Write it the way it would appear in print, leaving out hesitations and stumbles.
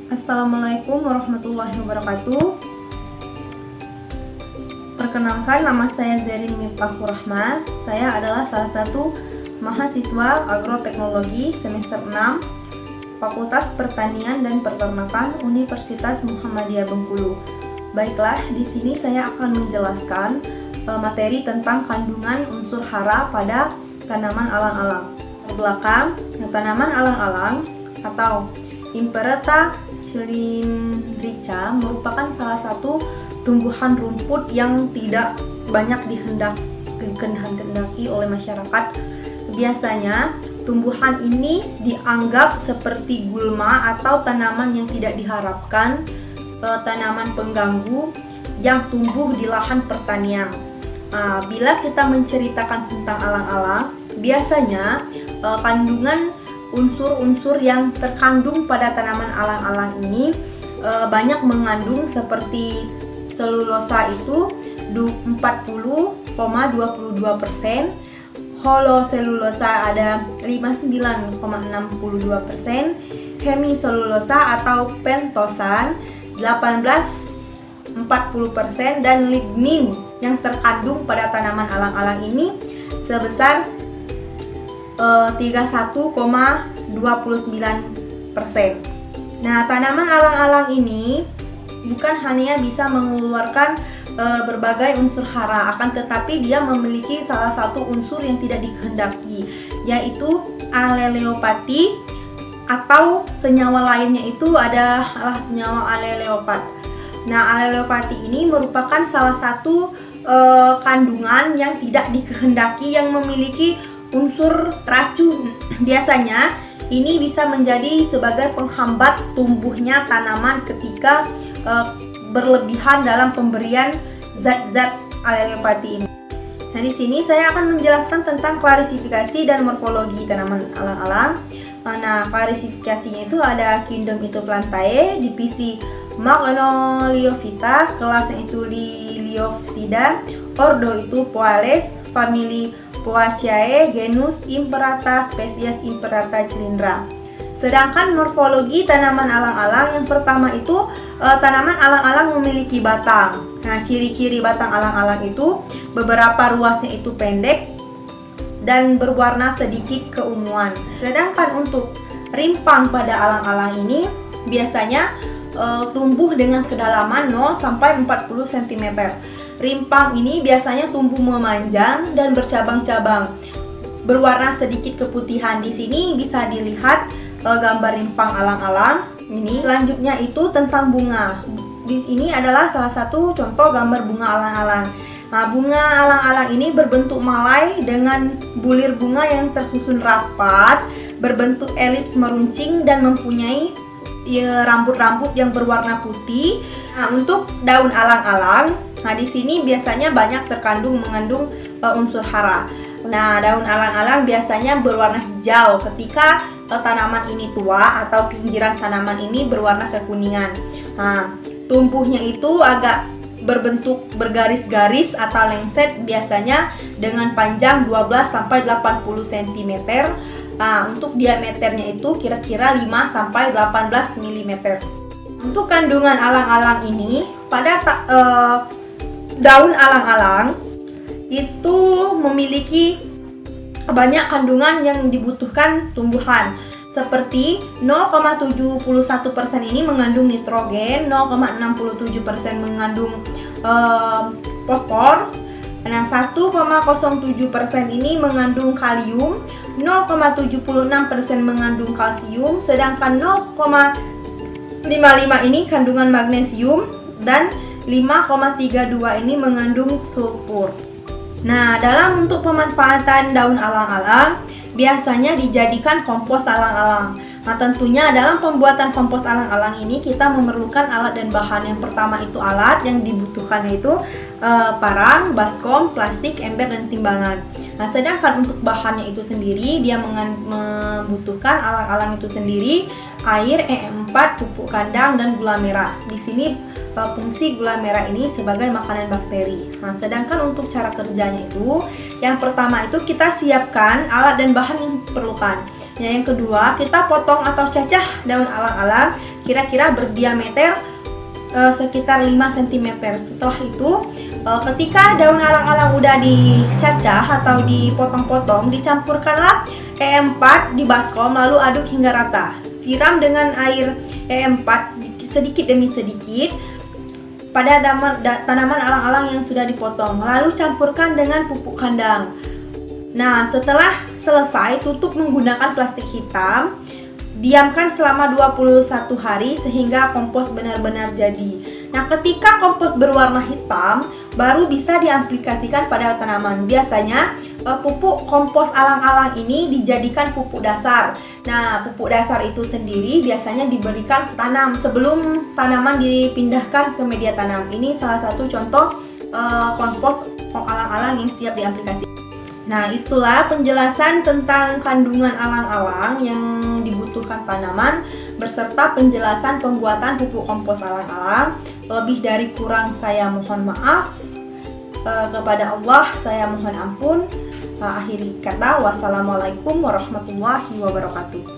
Assalamualaikum warahmatullahi wabarakatuh. Perkenalkan, nama saya Zerin Miftahur Rahma. Saya adalah salah satu mahasiswa agroteknologi semester 6 Fakultas Pertanian dan Peternakan Universitas Muhammadiyah Bengkulu. Baiklah, di sini saya akan menjelaskan materi tentang kandungan unsur hara pada tanaman alang-alang. Belakang, tanaman alang-alang atau Imperata cylindrica merupakan salah satu tumbuhan rumput yang tidak banyak dikehendaki oleh masyarakat. Biasanya tumbuhan ini dianggap seperti gulma atau tanaman yang tidak diharapkan, tanaman pengganggu yang tumbuh di lahan pertanian. Bila kita menceritakan tentang alang-alang, biasanya kandungan unsur-unsur yang terkandung pada tanaman alang-alang ini banyak mengandung seperti selulosa itu 40,22%, holoselulosa ada 59,62%, hemiselulosa atau pentosan 18,40%, dan lignin yang terkandung pada tanaman alang-alang ini sebesar 31,29%. Nah, tanaman alang-alang ini bukan hanya bisa mengeluarkan berbagai unsur hara, akan tetapi dia memiliki salah satu unsur yang tidak dikehendaki, yaitu aleleopati, atau senyawa lainnya itu adalah senyawa aleleopat. Nah, aleleopati ini merupakan salah satu kandungan yang tidak dikehendaki yang memiliki unsur racun. Biasanya ini bisa menjadi sebagai penghambat tumbuhnya tanaman ketika berlebihan dalam pemberian zat-zat aleleopati ini. Nah, di sini saya akan menjelaskan tentang klasifikasi dan morfologi tanaman alang-alang. Nah, klasifikasinya itu ada kingdom itu Plantae, divisi Magnoliophyta, kelasnya itu Liliopsida, ordo itu Poales, famili Poaceae, genus Imperata, spesies Imperata cylindra. Sedangkan morfologi tanaman alang-alang, yang pertama itu tanaman alang-alang memiliki batang. Nah, ciri-ciri batang alang-alang itu beberapa ruasnya itu pendek dan berwarna sedikit keunguan. Sedangkan untuk rimpang pada alang-alang ini biasanya tumbuh dengan kedalaman 0 sampai 40 cm. Rimpang ini biasanya tumbuh memanjang dan bercabang-cabang, berwarna sedikit keputihan. Di sini bisa dilihat gambar rimpang alang-alang ini. Selanjutnya itu tentang bunga. Di sini adalah salah satu contoh gambar bunga alang-alang. Nah, bunga alang-alang ini berbentuk malai dengan bulir bunga yang tersusun rapat, berbentuk elips meruncing dan mempunyai rambut-rambut yang berwarna putih. Nah, untuk daun alang-alang, nah di sini biasanya banyak mengandung unsur hara. Nah, daun alang-alang biasanya berwarna hijau ketika tanaman ini tua atau pinggiran tanaman ini berwarna kekuningan. Nah, tumbuhnya itu agak berbentuk bergaris-garis atau lengset, biasanya dengan panjang 12 sampai 80 cm. Nah, untuk diameternya itu kira-kira 5 sampai 18 mm. Untuk kandungan alang-alang ini pada daun alang-alang itu memiliki banyak kandungan yang dibutuhkan tumbuhan, seperti 0,71% ini mengandung nitrogen, 0,67% mengandung fosfor, nah 1,07% ini mengandung kalium, 0,76% mengandung kalsium, sedangkan 0,55 ini kandungan magnesium, dan 5,32 ini mengandung sulfur. Nah, dalam untuk pemanfaatan daun alang-alang biasanya dijadikan kompos alang-alang. Nah, tentunya dalam pembuatan kompos alang-alang ini kita memerlukan alat dan bahan. Yang pertama itu alat yang dibutuhkan yaitu parang, baskom, plastik, ember, dan timbangan. Nah, sedangkan untuk bahannya itu sendiri dia membutuhkan alang-alang itu sendiri, air, E4, pupuk kandang, dan gula merah. Di sini fungsi gula merah ini sebagai makanan bakteri. Nah, sedangkan untuk cara kerjanya itu, yang pertama itu kita siapkan alat dan bahan yang diperlukan. Yang kedua, kita potong atau cacah daun alang-alang kira-kira berdiameter sekitar 5 cm. Setelah itu ketika daun alang-alang udah dicacah atau dipotong-potong, dicampurkanlah E4 di baskom lalu aduk hingga rata. Siram dengan air E4 sedikit demi sedikit pada tanaman alang-alang yang sudah dipotong. Lalu campurkan dengan pupuk kandang. Nah, setelah selesai, tutup menggunakan plastik hitam. Diamkan selama 21 hari sehingga kompos benar-benar jadi. Nah, ketika kompos berwarna hitam, baru bisa diaplikasikan pada tanaman. Biasanya pupuk kompos alang-alang ini dijadikan pupuk dasar. Nah, pupuk dasar itu sendiri biasanya diberikan setanam sebelum tanaman dipindahkan ke media tanam. Ini salah satu contoh kompos alang-alang yang siap diaplikasikan. Nah, itulah penjelasan tentang kandungan alang-alang yang dibutuhkan tanaman beserta penjelasan pembuatan pupuk kompos alang-alang. Lebih dari kurang saya mohon maaf. Kepada Allah saya mohon ampun. Akhiri kata, wassalamualaikum warahmatullahi wabarakatuh.